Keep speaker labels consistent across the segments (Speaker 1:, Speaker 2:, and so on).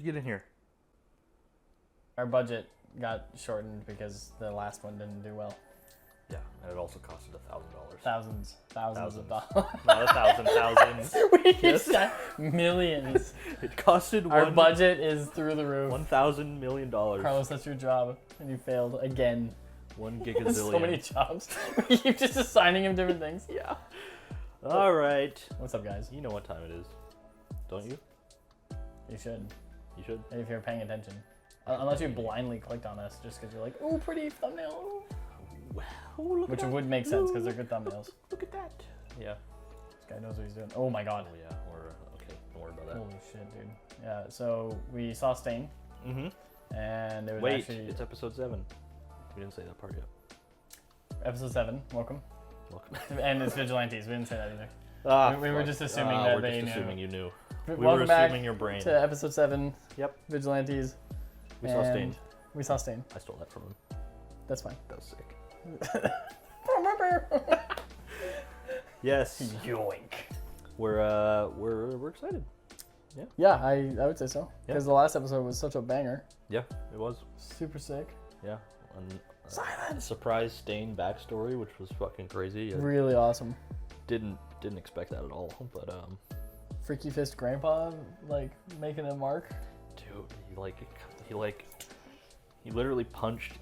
Speaker 1: you get in here?
Speaker 2: Our budget got shortened because the last one didn't do well.
Speaker 1: Yeah, and it also costed $1,000.
Speaker 2: Thousands of dollars.
Speaker 1: Not 1,000, thousands.
Speaker 2: We
Speaker 1: Yes.
Speaker 2: said millions.
Speaker 1: It costed
Speaker 2: Our budget is through the roof.
Speaker 1: $1,000 million.
Speaker 2: Carlos, that's your job, and you failed again.
Speaker 1: 1 gigazillion.
Speaker 2: So many jobs. We keep just assigning him different things.
Speaker 1: Yeah. All right.
Speaker 2: What's up, guys?
Speaker 1: You know what time it is, don't you?
Speaker 2: You should.
Speaker 1: You should.
Speaker 2: If you're paying attention. Unless you blindly clicked on us just because you're like, ooh, pretty thumbnail.
Speaker 1: Wow, look
Speaker 2: Which
Speaker 1: at
Speaker 2: would make sense because they're good thumbnails.
Speaker 1: Look at that. Yeah.
Speaker 2: This guy knows what he's doing. Oh my god.
Speaker 1: Oh yeah. We're okay. Don't worry about that.
Speaker 2: Holy shit, dude. Yeah. So we saw Stain.
Speaker 1: Mm-hmm.
Speaker 2: And it was
Speaker 1: Wait,
Speaker 2: actually
Speaker 1: it's episode 7. We didn't say that part yet.
Speaker 2: episode 7. Welcome.
Speaker 1: Welcome.
Speaker 2: And it's Vigilantes. We didn't say that either. We were
Speaker 1: fuck.
Speaker 2: just assuming that
Speaker 1: we're
Speaker 2: they
Speaker 1: just
Speaker 2: knew.
Speaker 1: assuming you knew. We
Speaker 2: Welcome
Speaker 1: were
Speaker 2: back
Speaker 1: assuming your brain.
Speaker 2: to episode 7.
Speaker 1: Yep.
Speaker 2: Vigilantes.
Speaker 1: We saw Stain.
Speaker 2: We saw Stain.
Speaker 1: I stole that from him.
Speaker 2: That's fine.
Speaker 1: That was sick. Yes.
Speaker 2: Yoink.
Speaker 1: We're excited.
Speaker 2: Yeah, I would say so.
Speaker 1: Yeah.
Speaker 2: Because the last episode was such a banger.
Speaker 1: Yeah, it was.
Speaker 2: Super sick.
Speaker 1: Yeah. And,
Speaker 2: Silence.
Speaker 1: surprise Stain backstory, which was fucking crazy. I
Speaker 2: Really awesome.
Speaker 1: didn't expect that at all, but
Speaker 2: Freaky Fist Grandpa, like, making a mark.
Speaker 1: dude, he literally punched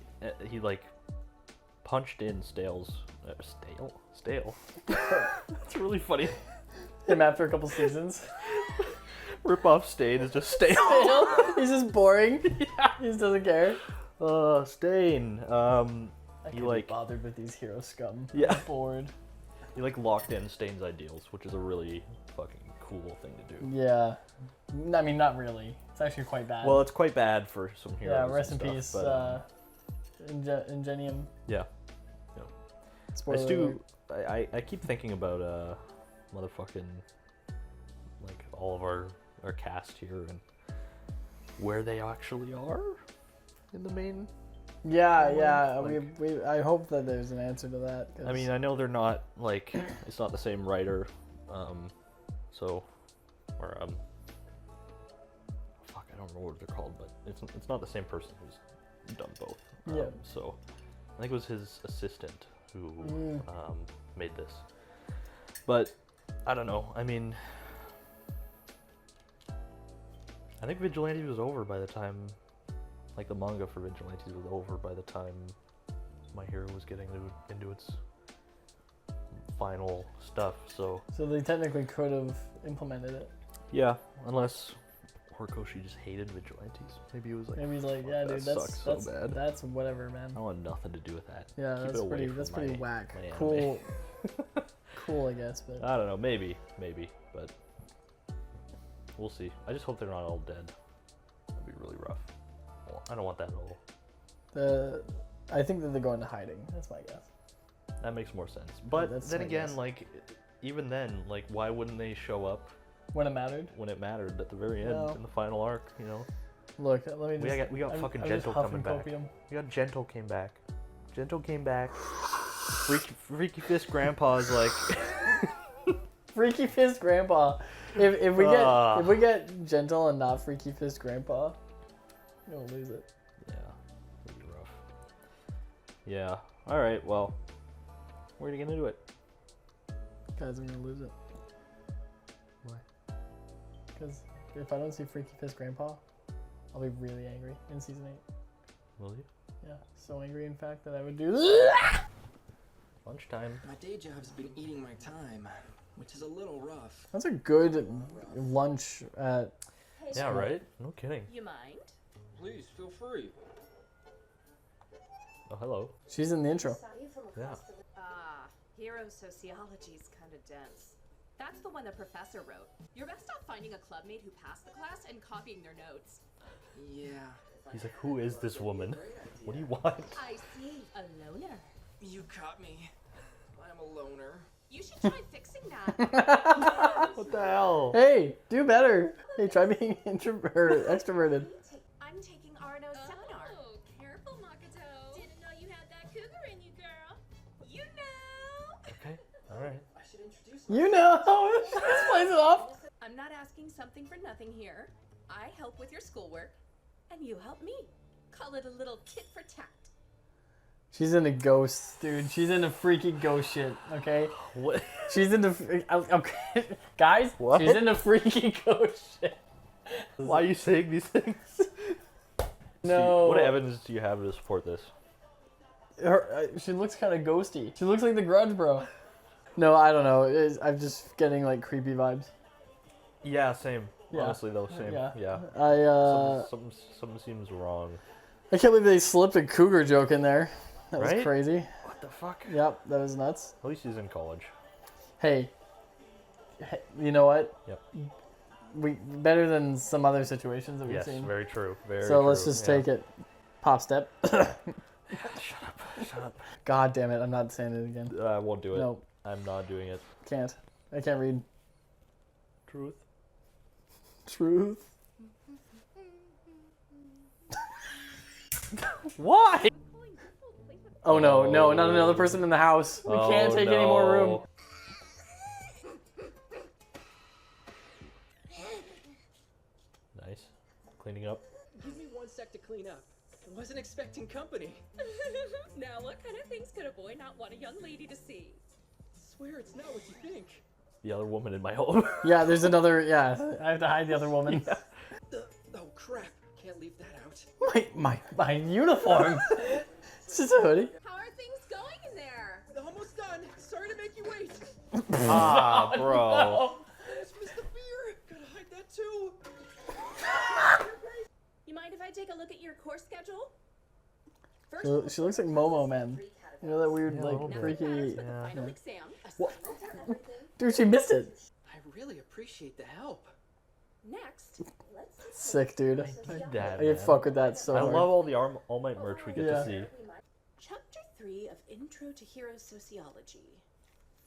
Speaker 1: in Stale's Stale. That's really funny.
Speaker 2: Him after a couple seasons.
Speaker 1: Rip off Stain is just Stale.
Speaker 2: He's just boring.
Speaker 1: Yeah.
Speaker 2: He just doesn't care.
Speaker 1: Stain.
Speaker 2: I
Speaker 1: He
Speaker 2: can't
Speaker 1: like
Speaker 2: be bothered with these hero scum.
Speaker 1: Yeah.
Speaker 2: I'm bored.
Speaker 1: he like locked in Stain's ideals, which is a really fucking cool thing to do.
Speaker 2: Yeah. I mean, not really. It's actually quite bad.
Speaker 1: Well, it's quite bad for some heroes.
Speaker 2: yeah, rest in
Speaker 1: and
Speaker 2: peace,
Speaker 1: stuff, but,
Speaker 2: Ingenium.
Speaker 1: yeah.
Speaker 2: Spoiler
Speaker 1: I
Speaker 2: alert.
Speaker 1: do. I keep thinking about motherfucking like all of our cast here and where they actually are in the main.
Speaker 2: Yeah,
Speaker 1: Well,
Speaker 2: yeah.
Speaker 1: like-
Speaker 2: I hope that there's an answer to that. 'cause
Speaker 1: I mean, I know they're not like it's not the same writer, so or fuck, I don't remember what they're called, but it's not the same person who's done both.
Speaker 2: Yeah.
Speaker 1: So I think it was his assistant who made this, but I don't know. I mean, I think Vigilantes was over by the time, like the manga for Vigilantes was over by the time My Hero was getting into its final stuff. So
Speaker 2: they technically could have implemented it.
Speaker 1: yeah, unless Horikoshi just hated Vigilantes. Maybe he was like,
Speaker 2: Maybe he's like,
Speaker 1: "Fuck,
Speaker 2: yeah,
Speaker 1: that
Speaker 2: dude,
Speaker 1: sucks
Speaker 2: that's
Speaker 1: so bad.
Speaker 2: that's whatever, man.
Speaker 1: I want nothing to do with that.
Speaker 2: Yeah,
Speaker 1: Keep it
Speaker 2: that's
Speaker 1: away
Speaker 2: pretty.
Speaker 1: from
Speaker 2: That's pretty
Speaker 1: my-
Speaker 2: whack.
Speaker 1: my anime."
Speaker 2: Cool. Cool, I guess, but
Speaker 1: I don't know. Maybe, but we'll see. I just hope they're not all dead. That'd be really rough. Well, I don't want that at all.
Speaker 2: I think that they're going to hiding. That's my guess.
Speaker 1: That makes more sense. But
Speaker 2: that's
Speaker 1: then
Speaker 2: my
Speaker 1: again,
Speaker 2: guess.
Speaker 1: like, even then, like, why wouldn't they show up
Speaker 2: When it mattered.
Speaker 1: when it mattered at the very end
Speaker 2: No.
Speaker 1: in the final arc? You know,
Speaker 2: Look, let me just.
Speaker 1: we got fucking
Speaker 2: I'm just
Speaker 1: Gentle
Speaker 2: huffing
Speaker 1: coming back.
Speaker 2: copium.
Speaker 1: We got Gentle came back. Gentle came back. Freaky Fist Grandpa's like,
Speaker 2: Freaky Fist Grandpa. If we get Gentle and not Freaky Fist Grandpa, you'll lose it.
Speaker 1: yeah, it'd be rough. Yeah. All right. Well, where are you gonna do it?
Speaker 2: Guys, I'm gonna lose it.
Speaker 1: Why?
Speaker 2: Because if I don't see Freaky Fist Grandpa, I'll be really angry in season 8.
Speaker 1: Will you?
Speaker 2: Yeah, so angry in fact that I would do.
Speaker 1: Lunchtime.
Speaker 3: My day job's been eating my time, which is a little rough.
Speaker 2: That's a good lunch at.
Speaker 1: Yeah. Right. No kidding.
Speaker 4: You mind?
Speaker 3: Please, feel free.
Speaker 1: Oh, hello.
Speaker 2: She's in the intro.
Speaker 1: Yeah.
Speaker 4: Ah, hero sociology's kind of dense. That's the one the professor wrote. You're best off finding a clubmate who passed the class and copying their notes.
Speaker 3: Yeah.
Speaker 1: He's like, who is this woman? What do you want?
Speaker 4: I see. A loner.
Speaker 3: You caught me. I'm a loner.
Speaker 4: You should try fixing that.
Speaker 1: What the hell?
Speaker 2: Hey, do better. Hey, try being extroverted.
Speaker 4: I'm taking Arno's seminar.
Speaker 5: Oh, careful, Makoto. Didn't know you had that cougar in you, girl.
Speaker 4: You know.
Speaker 1: Okay. All right.
Speaker 3: I should introduce
Speaker 2: You know, this plays it off.
Speaker 4: I'm not asking something for nothing here. I help with your schoolwork, and you help me. Call it a little tit for tat.
Speaker 2: She's into ghosts, dude. She's into freaky ghost shit, okay?
Speaker 1: What?
Speaker 2: She's into... Okay, guys,
Speaker 1: What?
Speaker 2: she's into freaky ghost shit.
Speaker 1: Why are you saying these things?
Speaker 2: No.
Speaker 1: What evidence do you have to support this?
Speaker 2: She looks kind of ghosty. She looks like the Grudge, bro. No, I don't know. I'm just getting, like, creepy vibes.
Speaker 1: Yeah, same.
Speaker 2: Yeah.
Speaker 1: Honestly, though, same.
Speaker 2: Yeah.
Speaker 1: Yeah. Something seems wrong.
Speaker 2: I can't believe they slipped a cougar joke in there. That was
Speaker 1: Right?
Speaker 2: crazy.
Speaker 1: What the fuck?
Speaker 2: Yep, that was nuts.
Speaker 1: At least he's in college.
Speaker 2: Hey, you know what?
Speaker 1: Yep.
Speaker 2: We better than some other situations that we've
Speaker 1: Yes,
Speaker 2: seen.
Speaker 1: very true. Very
Speaker 2: So
Speaker 1: true.
Speaker 2: let's just take it. Pop step.
Speaker 1: Shut up.
Speaker 2: God damn it! I'm not saying it again.
Speaker 1: I won't do it.
Speaker 2: No,
Speaker 1: I'm not doing it.
Speaker 2: can't. I can't read.
Speaker 1: Truth.
Speaker 2: Truth.
Speaker 1: Why?
Speaker 2: Oh no, no, not another person in the house. We can't take any more room.
Speaker 1: Nice. Cleaning up.
Speaker 3: Give me 1 sec to clean up. I wasn't expecting company.
Speaker 4: Now, what kind of things could a boy not want a young lady to see?
Speaker 3: Swear it's not what you think.
Speaker 1: The other woman in my home.
Speaker 2: Yeah, there's another. Yeah, I have to hide the other woman.
Speaker 3: Oh crap! Can't leave that out.
Speaker 2: My uniform. It's just a hoodie.
Speaker 4: How are things going in there?
Speaker 3: Almost done. Sorry to make you wait.
Speaker 1: Ah, bro.
Speaker 3: Almost missed the beer. Gotta hide that too.
Speaker 4: You mind if I take a look at your course schedule? First,
Speaker 2: She looks like Momo, man.
Speaker 4: three
Speaker 2: You know that weird,
Speaker 1: Yeah, a
Speaker 2: like,
Speaker 1: little bit.
Speaker 2: freaky.
Speaker 4: the final exam.
Speaker 2: What?
Speaker 4: assignments, everything.
Speaker 2: Dude, she missed it.
Speaker 3: I really appreciate the help.
Speaker 4: Next, let's
Speaker 2: Sick, dude.
Speaker 1: Like that,
Speaker 2: I
Speaker 1: man.
Speaker 2: can fuck with that so
Speaker 1: I
Speaker 2: hard.
Speaker 1: love all the All Might merch we get
Speaker 2: Yeah.
Speaker 1: to see.
Speaker 4: Chapter 3 of Intro to Hero Sociology.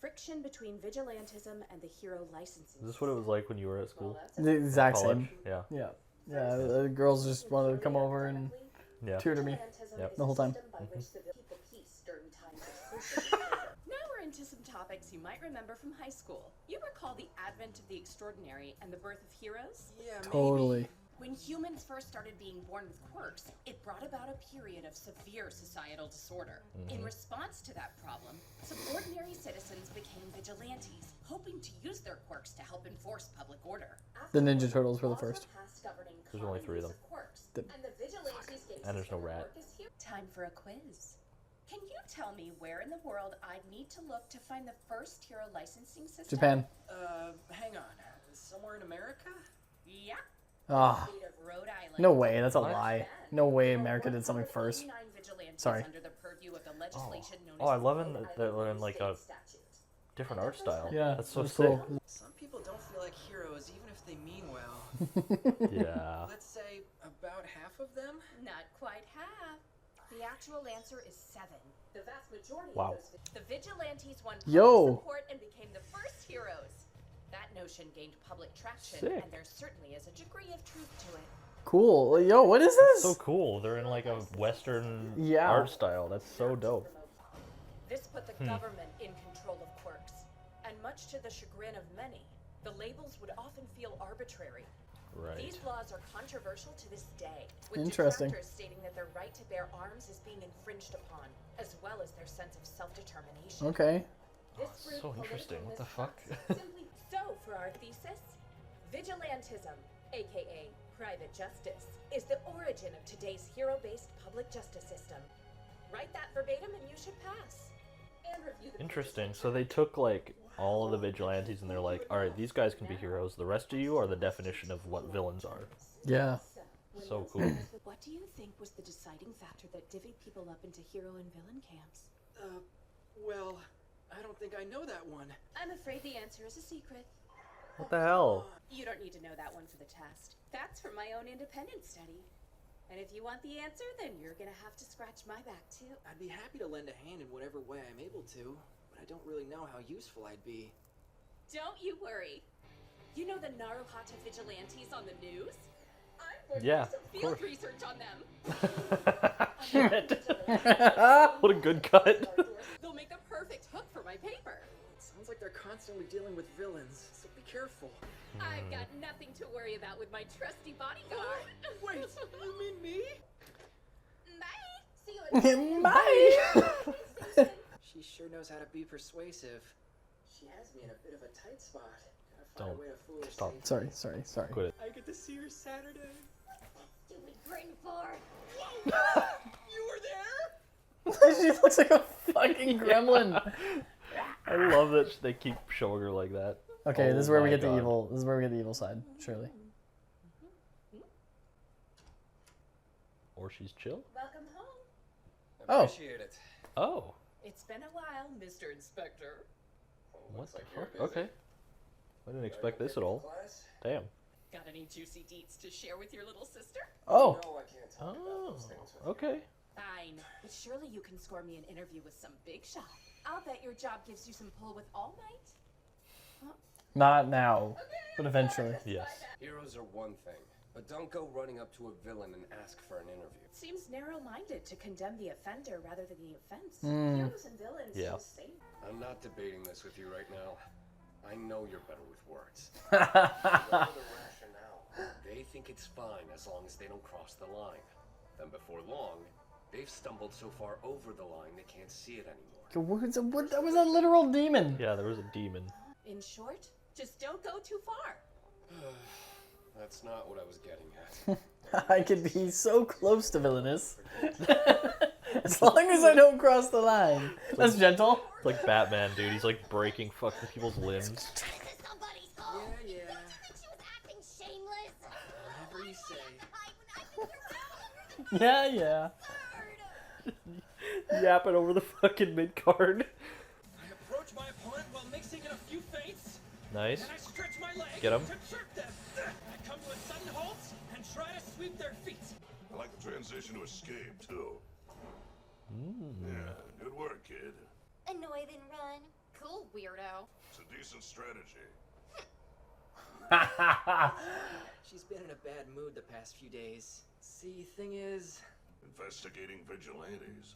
Speaker 4: Friction between vigilantism and the hero licensing.
Speaker 1: Is this what it was like when you were at school?
Speaker 2: The exact
Speaker 1: College?
Speaker 2: same.
Speaker 1: Yeah.
Speaker 2: Yeah. Yeah, the girls just wanted to come over and
Speaker 1: Yeah.
Speaker 2: tutor me
Speaker 1: Yep.
Speaker 2: the whole time.
Speaker 4: Now we're into some topics you might remember from high school. You recall the advent of the extraordinary and the birth of heroes?
Speaker 3: Yeah,
Speaker 2: Totally.
Speaker 4: When humans first started being born with quirks, it brought about a period of severe societal disorder. In response to that problem, some ordinary citizens became vigilantes, hoping to use their quirks to help enforce public order.
Speaker 2: The Ninja Turtles were the first.
Speaker 1: There's only 3 of them. And there's no rat.
Speaker 4: Time for a quiz. Can you tell me where in the world I'd need to look to find the first hero licensing system?
Speaker 2: Japan.
Speaker 3: Hang on. Somewhere in America?
Speaker 4: Yeah.
Speaker 2: Ah,
Speaker 4: State of Rhode Island.
Speaker 2: no way. That's a lie. No way America did something first.
Speaker 4: 89 vigilantes
Speaker 2: Sorry.
Speaker 4: Under the purview of the legislation known
Speaker 1: Oh, I
Speaker 4: as
Speaker 1: love
Speaker 4: the
Speaker 1: it
Speaker 4: Rhode
Speaker 1: that they're
Speaker 4: Island
Speaker 1: in like
Speaker 4: State
Speaker 1: a
Speaker 4: Statute.
Speaker 1: different art style.
Speaker 2: Yeah,
Speaker 1: That's so
Speaker 2: that's
Speaker 1: sick.
Speaker 2: cool.
Speaker 3: Some people don't feel like heroes even if they mean well.
Speaker 1: Yeah.
Speaker 3: Let's say about half of them?
Speaker 4: Not quite half. The actual answer is 7. The vast majority
Speaker 1: Wow.
Speaker 4: of those the vigilantes won public
Speaker 2: Yo.
Speaker 4: support and became the first heroes. That notion gained public traction,
Speaker 1: Sick.
Speaker 4: and there certainly is a degree of truth to it.
Speaker 2: Cool. Yo, what is this?
Speaker 1: So cool. They're in like a Western
Speaker 2: Yeah.
Speaker 1: art style. That's so dope.
Speaker 4: This put the government in control of quirks, and much to the chagrin of many, the labels would often feel arbitrary.
Speaker 1: Right.
Speaker 4: These laws are controversial to this day, with
Speaker 2: Interesting.
Speaker 4: detractors stating that their right to bear arms is being infringed upon, as well as their sense of self-determination.
Speaker 2: Okay.
Speaker 4: This
Speaker 1: it's
Speaker 4: brewed
Speaker 1: so
Speaker 4: political
Speaker 1: interesting. What the fuck?
Speaker 4: mistrust. So, for our thesis, vigilantism, aka private justice, is the origin of today's hero-based public justice system. Write that verbatim and you should pass. And review the
Speaker 1: Interesting. So they took like all of the vigilantes and they're like, all right, these guys can be heroes. The rest of you are the definition of what villains are.
Speaker 2: Yeah.
Speaker 1: So cool.
Speaker 4: What do you think was the deciding factor that divvied people up into hero and villain camps?
Speaker 3: Well, I don't think I know that one.
Speaker 4: I'm afraid the answer is a secret.
Speaker 1: What the hell?
Speaker 4: You don't need to know that one for the test. That's from my own independent study. And if you want the answer, then you're gonna have to scratch my back too.
Speaker 3: I'd be happy to lend a hand in whatever way I'm able to, but I don't really know how useful I'd be.
Speaker 4: Don't you worry. You know the Naruhata vigilantes on the news? I'm going
Speaker 1: Yeah,
Speaker 4: to do some
Speaker 1: of
Speaker 4: field
Speaker 1: course.
Speaker 4: research on them.
Speaker 1: Shit. What a good cut.
Speaker 4: They'll make the perfect hook for my paper.
Speaker 3: Sounds like they're constantly dealing with villains, so be careful.
Speaker 5: I've got nothing to worry about with my trusty bodyguard.
Speaker 3: Wait, you mean me?
Speaker 5: Bye. See you at
Speaker 2: Bye.
Speaker 3: She sure knows how to be persuasive. She has me in a bit of a tight spot. Gotta find
Speaker 1: Don't.
Speaker 3: a way to fool her
Speaker 1: Stop.
Speaker 3: safely.
Speaker 2: Sorry.
Speaker 1: Quit it.
Speaker 3: I get to see her Saturday.
Speaker 5: stupid grin for.
Speaker 3: You were there?
Speaker 2: She looks like a fucking gremlin.
Speaker 1: I love that they keep showing her like that.
Speaker 2: Okay,
Speaker 1: Oh
Speaker 2: this is where we
Speaker 1: my
Speaker 2: get the
Speaker 1: God.
Speaker 2: evil. This is where we get the evil side, surely.
Speaker 1: Or she's chill.
Speaker 4: Welcome home.
Speaker 2: Oh.
Speaker 3: Appreciate it.
Speaker 1: Oh.
Speaker 4: It's been a while, Mr. Inspector.
Speaker 1: What the fuck? Okay. I didn't expect this at all.
Speaker 3: Class?
Speaker 1: Damn.
Speaker 4: Got any juicy deets to share with your little sister?
Speaker 2: Oh.
Speaker 3: No, I can't talk about
Speaker 1: Oh.
Speaker 3: those things with you.
Speaker 1: Okay.
Speaker 4: Fine, but surely you can score me an interview with some big shot. I'll bet your job gives you some pull with All Might.
Speaker 2: Not now, but eventually.
Speaker 1: Yes.
Speaker 6: Heroes are one thing, but don't go running up to a villain and ask for an interview.
Speaker 4: Seems narrow-minded to condemn the offender rather than the offense.
Speaker 2: Mm.
Speaker 4: Heroes and villains
Speaker 1: Yeah.
Speaker 4: use same.
Speaker 6: I'm not debating this with you right now. I know you're better with words. Whatever the rationale, they think it's fine as long as they don't cross the line. Then before long, they've stumbled so far over the line they can't see it anymore.
Speaker 2: That was a literal demon.
Speaker 1: Yeah, there was a demon.
Speaker 4: In short, just don't go too far.
Speaker 6: That's not what I was getting at.
Speaker 2: I could be so close to villainous. As long as I don't cross the line. That's gentle.
Speaker 1: It's like Batman, dude. He's like breaking fucking people's limbs.
Speaker 5: This is somebody's home.
Speaker 3: Yeah.
Speaker 5: Don't you think she was acting shameless?
Speaker 3: Whatever you say.
Speaker 5: I think you're
Speaker 2: Yeah.
Speaker 5: hurt.
Speaker 1: Yapping over the fucking mid card.
Speaker 3: I approach my opponent while mixing in a few feints,
Speaker 1: Nice.
Speaker 3: and I stretch my legs
Speaker 1: Get 'em.
Speaker 3: to trip them. I come to a sudden halt and try to sweep their feet.
Speaker 7: I like the transition to escape, too. Yeah, good work, kid.
Speaker 5: Annoy then run. Cool, weirdo.
Speaker 7: It's a decent strategy.
Speaker 3: She's been in a bad mood the past few days. See, thing is,
Speaker 7: Investigating vigilantes.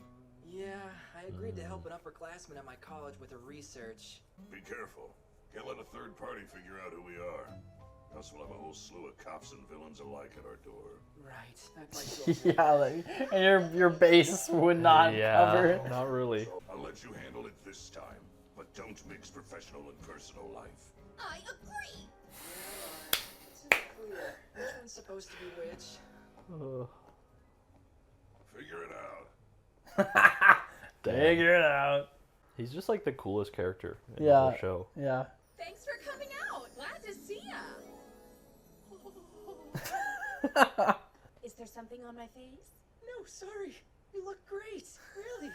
Speaker 3: yeah, I agreed to help an upperclassman at my college with her research.
Speaker 7: Be careful. Can't let a third party figure out who we are. Else we'll have a whole slew of cops and villains alike at our door.
Speaker 3: Right. I'd like to
Speaker 2: Yeah, like, and your base would not cover.
Speaker 1: Not really.
Speaker 7: I'll let you handle it this time, but don't mix professional and personal life.
Speaker 5: I agree.
Speaker 3: It's not clear. Which one's supposed to be which?
Speaker 7: Figure it out.
Speaker 2: Figure it out.
Speaker 1: He's just like the coolest character in
Speaker 2: Yeah.
Speaker 1: the whole show.
Speaker 2: Yeah.
Speaker 4: Thanks for coming out. Glad to see ya. Is there something on my face?
Speaker 3: No, sorry. You look great. Really.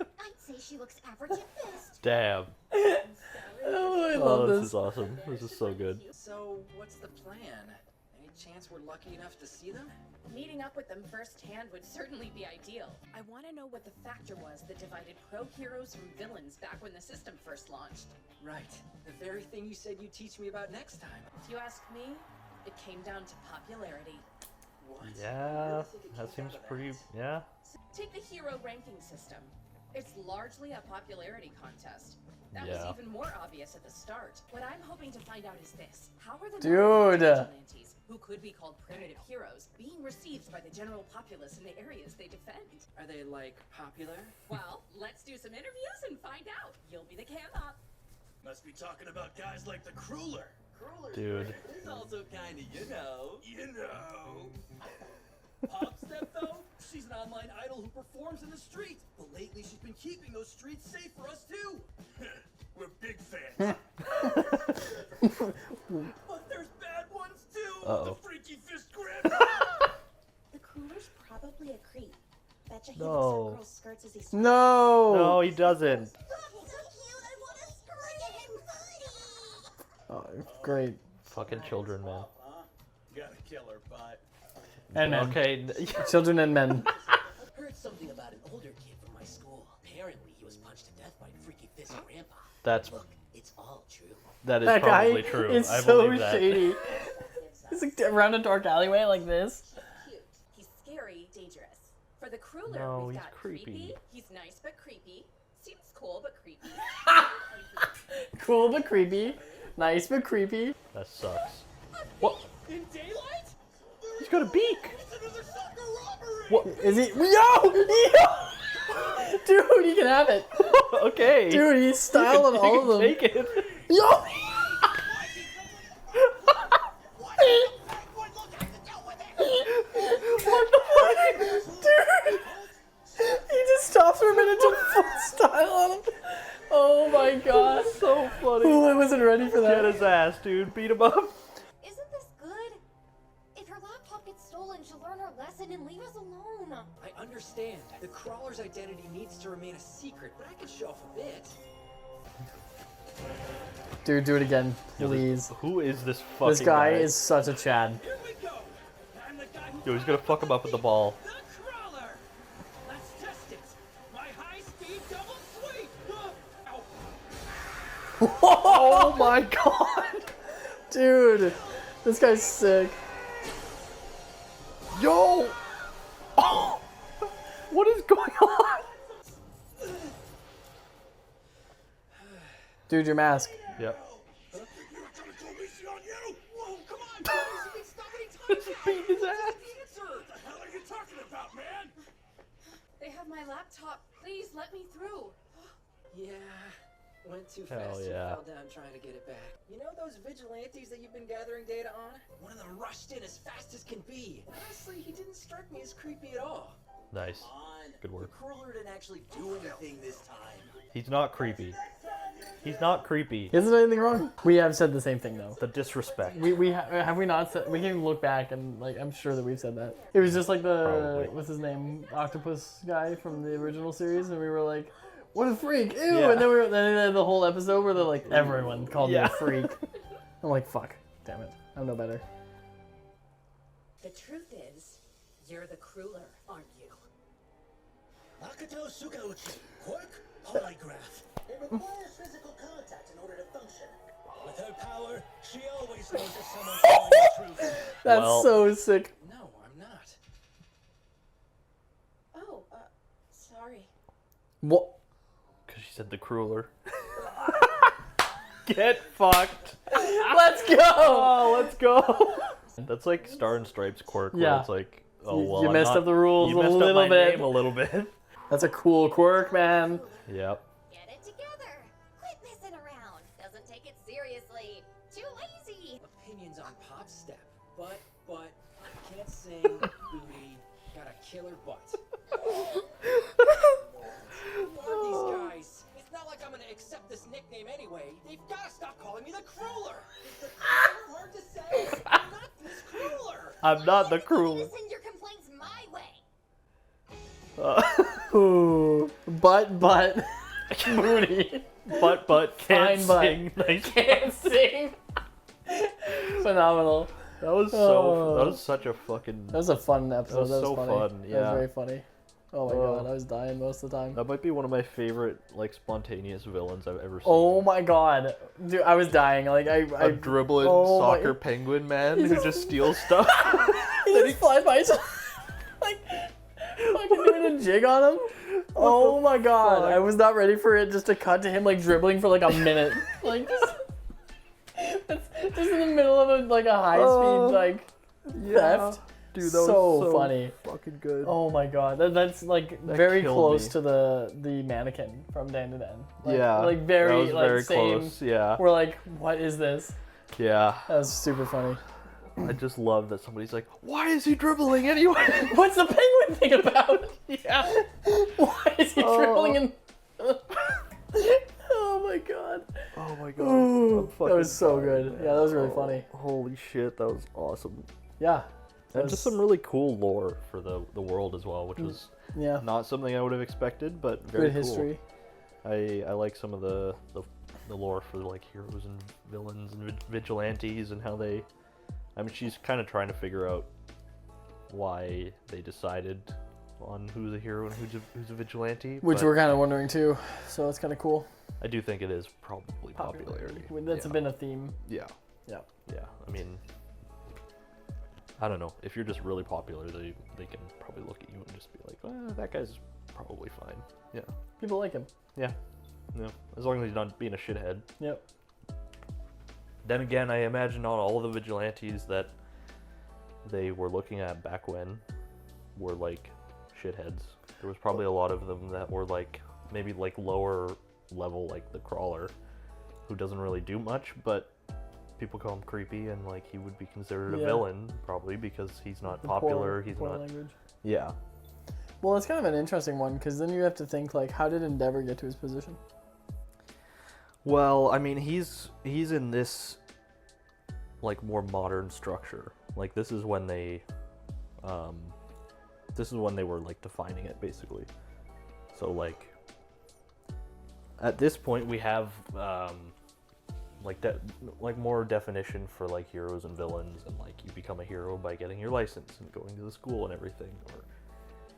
Speaker 5: I'd say she looks average at best.
Speaker 1: Damn.
Speaker 2: Oh, I
Speaker 1: Oh,
Speaker 2: love
Speaker 1: this
Speaker 2: this.
Speaker 1: is awesome. This is so good.
Speaker 3: So, what's the plan? Any chance we're lucky enough to see them?
Speaker 4: Meeting up with them firsthand would certainly be ideal. I want to know what the factor was that divided pro-heroes from villains back when the system first launched.
Speaker 3: Right. The very thing you said you'd teach me about next time.
Speaker 4: If you ask me, it came down to popularity.
Speaker 3: What?
Speaker 1: Yeah, that seems pretty. Yeah.
Speaker 4: Take the hero ranking system. It's largely a popularity contest. That
Speaker 1: Yeah.
Speaker 4: was even more obvious at the start. What I'm hoping to find out is this. How are the
Speaker 2: Dude.
Speaker 4: vigilantes, who could be called primitive heroes, being received by the general populace in the areas they defend?
Speaker 3: Are they, like, popular?
Speaker 4: Well, let's do some interviews and find out. You'll be the cam up.
Speaker 8: Must be talking about guys like the Crueler.
Speaker 1: Dude.
Speaker 8: He's also kinda, you know. Popstep, though? She's an online idol who performs in the street. But lately she's been keeping those streets safe for us, too. We're big fans. But there's bad ones, too.
Speaker 1: Uh-oh.
Speaker 8: The freaky fist grandpa.
Speaker 5: The cooler's probably a creep. Betcha he
Speaker 1: No.
Speaker 5: looks at girls' skirts as he starts.
Speaker 2: No.
Speaker 1: No, he doesn't.
Speaker 5: So cute, I want to scream.
Speaker 2: Oh, great.
Speaker 1: Fucking children, man.
Speaker 8: Huh? Got a killer butt.
Speaker 2: And men.
Speaker 1: Okay.
Speaker 2: Children and men.
Speaker 9: Heard something about an older kid from my school. Apparently, he was punched to death by freaky fist grandpa.
Speaker 1: That's
Speaker 9: Look, it's all true.
Speaker 1: that is
Speaker 2: That guy
Speaker 1: probably true.
Speaker 2: is
Speaker 1: I
Speaker 2: so
Speaker 1: believe that.
Speaker 2: shady. He's like around a dark alleyway like this.
Speaker 4: Cute. He's scary, dangerous. For the Crueler,
Speaker 1: No,
Speaker 4: we've
Speaker 1: he's
Speaker 4: got
Speaker 1: creepy.
Speaker 4: He's nice but creepy. Seems Cool but creepy.
Speaker 2: Cool but creepy. Nice but creepy.
Speaker 1: That sucks. What?
Speaker 8: In daylight?
Speaker 1: He's got a beak.
Speaker 8: It's another sucker robbery!
Speaker 2: What is he? Yo! Dude, he can have it.
Speaker 1: Okay.
Speaker 2: Dude, he's styled on all of them.
Speaker 1: Take it.
Speaker 2: Yo! Dude! He just stops for a minute to full style on him. Oh my god.
Speaker 1: So funny.
Speaker 2: Oh, I wasn't ready for
Speaker 1: Get
Speaker 2: that.
Speaker 1: his ass, dude. Beat him up.
Speaker 5: Isn't this good? If her laptop gets stolen, she'll learn her lesson and leave us alone.
Speaker 3: I understand. The crawler's identity needs to remain a secret, but I can show off a bit.
Speaker 2: Dude, do it again,
Speaker 1: Yo,
Speaker 2: please.
Speaker 1: Who is this fucking
Speaker 2: This guy is such a Chad.
Speaker 8: Here we go! I'm the guy who
Speaker 1: Yo, he's gonna fuck him up with the ball.
Speaker 8: the crawler! Let's test it! My high-speed double sweep! Ow.
Speaker 1: Oh my god.
Speaker 2: Dude, this guy's sick.
Speaker 1: Yo. Oh. What is going on?
Speaker 2: Dude, your mask.
Speaker 1: Yep.
Speaker 7: You're gonna go easy on you?
Speaker 8: Whoa, come on, guys! You can stop anytime!
Speaker 1: Beat his ass.
Speaker 8: Answer!
Speaker 7: What the hell are you talking about, man?
Speaker 4: They have my laptop. Please let me through.
Speaker 3: Yeah, went too
Speaker 1: Hell
Speaker 3: fast
Speaker 1: yeah.
Speaker 3: and fell down trying to get it back. You know those vigilantes that you've been gathering data on? One of them rushed in as fast as can be. Honestly, he didn't strike me as creepy at all.
Speaker 1: Nice. Good
Speaker 9: The
Speaker 1: work.
Speaker 9: crawler didn't actually do anything this time.
Speaker 1: He's not creepy. He's not creepy.
Speaker 2: He hasn't done anything wrong. We have said the same thing though.
Speaker 1: The disrespect.
Speaker 2: Have we not said? We can even look back and like I'm sure that we've said that. It was just like the
Speaker 1: Probably.
Speaker 2: what's his name, octopus guy from the original series, and we were like, "What a freak!" Ew!
Speaker 1: Yeah.
Speaker 2: And then they had the whole episode where they're like, everyone called me
Speaker 1: Yeah.
Speaker 2: a freak. I'm like, fuck, damn it, I'm no better.
Speaker 4: The truth is, you're the crueler, aren't you?
Speaker 9: Akato Sukauchi, quirk, polygraph.
Speaker 3: It requires physical contact in order to function.
Speaker 9: With her power, she always knows if someone's telling the truth.
Speaker 2: That's
Speaker 1: Well-
Speaker 2: so sick.
Speaker 3: No, I'm not.
Speaker 4: Oh, sorry.
Speaker 2: What?
Speaker 1: Because she said the crueler. Get fucked.
Speaker 2: Let's go.
Speaker 1: Oh, let's go. That's like Star and Stripes quirk. Where
Speaker 2: Yeah.
Speaker 1: It's like, oh
Speaker 2: You-
Speaker 1: well,
Speaker 2: you
Speaker 1: I'm
Speaker 2: messed
Speaker 1: not-
Speaker 2: up the rules
Speaker 1: you
Speaker 2: a
Speaker 1: messed
Speaker 2: little
Speaker 1: up my
Speaker 2: bit.
Speaker 1: name a little bit.
Speaker 2: That's a cool quirk, man.
Speaker 1: Yep.
Speaker 5: Get it together. Quit messing around. Doesn't take it seriously. Too lazy.
Speaker 3: Opinions on Pop's step, but can't sing, booty, got a killer butt. Who are these guys? It's not like I'm gonna accept this nickname anyway. They've gotta stop calling me the crueler. Is the crueler hard to say? I'm not this crueler.
Speaker 1: I'm not the
Speaker 5: You
Speaker 1: crueler.
Speaker 5: send your complaints my way.
Speaker 2: Ooh, butt, booty.
Speaker 1: But can't
Speaker 2: Fine butt.
Speaker 1: sing. Nice.
Speaker 2: Can't sing. Phenomenal.
Speaker 1: That was
Speaker 2: Oh.
Speaker 1: that was such a fucking.
Speaker 2: That was a fun episode.
Speaker 1: That was so
Speaker 2: funny.
Speaker 1: fun,
Speaker 2: That
Speaker 1: yeah.
Speaker 2: was very funny. Oh my
Speaker 1: Oh.
Speaker 2: god, I was dying most of the time.
Speaker 1: That might be one of my favorite like spontaneous villains I've ever seen.
Speaker 2: Oh my god, dude, I was dying. Like I
Speaker 1: A dribbling
Speaker 2: oh my-
Speaker 1: soccer penguin man who just steals stuff.
Speaker 2: he just flies by, like fucking doing a jig on him. Oh my god,
Speaker 1: fuck?
Speaker 2: I was not ready for it just to cut to him like dribbling for like a minute, like just in the middle of a high
Speaker 1: Oh.
Speaker 2: speed like theft.
Speaker 1: Dude, that
Speaker 2: So
Speaker 1: was so
Speaker 2: funny.
Speaker 1: fucking good.
Speaker 2: Oh my god, that's like
Speaker 1: That
Speaker 2: very
Speaker 1: killed
Speaker 2: close
Speaker 1: me.
Speaker 2: to the mannequin from Dan to Dan. Like,
Speaker 1: yeah,
Speaker 2: like very
Speaker 1: that was
Speaker 2: like
Speaker 1: very
Speaker 2: same.
Speaker 1: close. Yeah,
Speaker 2: We're like, what is this?
Speaker 1: yeah.
Speaker 2: That was super funny.
Speaker 1: I just love that somebody's like, why is he dribbling anyway?
Speaker 2: What's the penguin thing about?
Speaker 1: Yeah.
Speaker 2: Why is he
Speaker 1: Oh.
Speaker 2: dribbling in? Oh my god.
Speaker 1: Oh my god.
Speaker 2: Ooh,
Speaker 1: I'm
Speaker 2: that
Speaker 1: fucking
Speaker 2: was so
Speaker 1: dying,
Speaker 2: good.
Speaker 1: man.
Speaker 2: Yeah, that was really
Speaker 1: Oh,
Speaker 2: funny.
Speaker 1: Holy shit, that was awesome.
Speaker 2: Yeah. that
Speaker 1: And just
Speaker 2: was-
Speaker 1: some really cool lore for the world as well, which was
Speaker 2: yeah.
Speaker 1: not something I would have expected, but very
Speaker 2: Good
Speaker 1: cool.
Speaker 2: history.
Speaker 1: I like some of the lore for like heroes and villains and vigilantes and how they. I mean, she's kind of trying to figure out why they decided on who's a hero and who's a vigilante.
Speaker 2: Which
Speaker 1: but
Speaker 2: we're kind of wondering too. So it's kind of cool.
Speaker 1: I do think it is probably popularity.
Speaker 2: That's
Speaker 1: yeah.
Speaker 2: been a theme.
Speaker 1: Yeah.
Speaker 2: Yeah.
Speaker 1: Yeah. I mean, I don't know. If you're just really popular, they can probably look at you and just be like, that guy's probably fine. Yeah.
Speaker 2: People like him.
Speaker 1: Yeah. Yeah, as long as he's not being a shithead.
Speaker 2: Yep.
Speaker 1: Then again, I imagine not all of the vigilantes that they were looking at back when were like shitheads. There was probably a lot of them that were like maybe like lower level, like the Crawler, who doesn't really do much, but people call him creepy, and like he would be considered a villain probably because he's not popular. He's
Speaker 2: poor
Speaker 1: not.
Speaker 2: language.
Speaker 1: Yeah.
Speaker 2: Well, it's kind of an interesting one because then you have to think like, how did Endeavor get to his position?
Speaker 1: Well, I mean, he's in this like more modern structure. Like this is when they were like defining it basically. So like at this point we have like more definition for like heroes and villains, and like you become a hero by getting your license and going to the school and everything, or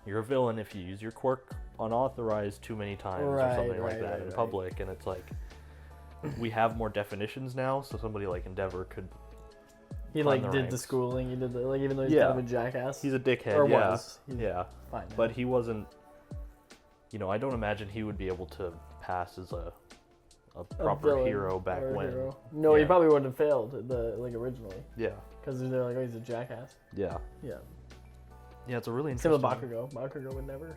Speaker 1: you're a villain if you use your quirk unauthorized too many times or something like that in public. And it's like we have more definitions now, so somebody like Endeavor could.
Speaker 2: He like did
Speaker 1: ranks.
Speaker 2: the schooling. He did the like, even though he's kind of a jackass.
Speaker 1: He's a dickhead.
Speaker 2: Or
Speaker 1: yeah.
Speaker 2: was. He's fine now.
Speaker 1: But he wasn't. You know, I don't imagine he would be able to pass as a proper hero back when. Hero.
Speaker 2: No, he probably wouldn't have failed originally.
Speaker 1: Yeah.
Speaker 2: Because they're like, oh, he's a jackass.
Speaker 1: Yeah.
Speaker 2: Yeah.
Speaker 1: Yeah, it's a really
Speaker 2: Same
Speaker 1: interesting.
Speaker 2: with Bakugo. Bakugo would never.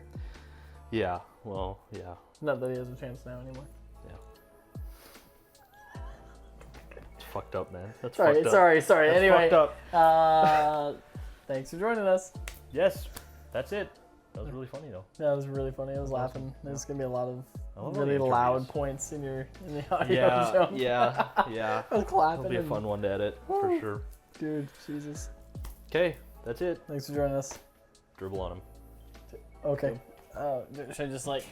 Speaker 1: Yeah. Well. Yeah.
Speaker 2: Not that he has a chance now anymore.
Speaker 1: It's fucked up, man. That's
Speaker 2: sorry.
Speaker 1: fucked up.
Speaker 2: Sorry.
Speaker 1: That's
Speaker 2: Anyway.
Speaker 1: fucked up.
Speaker 2: Thanks for joining us.
Speaker 1: Yes. That's it. That was really funny though.
Speaker 2: That was really funny. I was laughing. There's gonna be a lot of really
Speaker 1: the
Speaker 2: loud points in the audio show.
Speaker 1: Yeah.
Speaker 2: I was clapping.
Speaker 1: It'll be a fun one to edit for sure.
Speaker 2: Dude, Jesus.
Speaker 1: Okay, that's it.
Speaker 2: Thanks for joining us.
Speaker 1: Dribble on him.
Speaker 2: Okay. Should I just like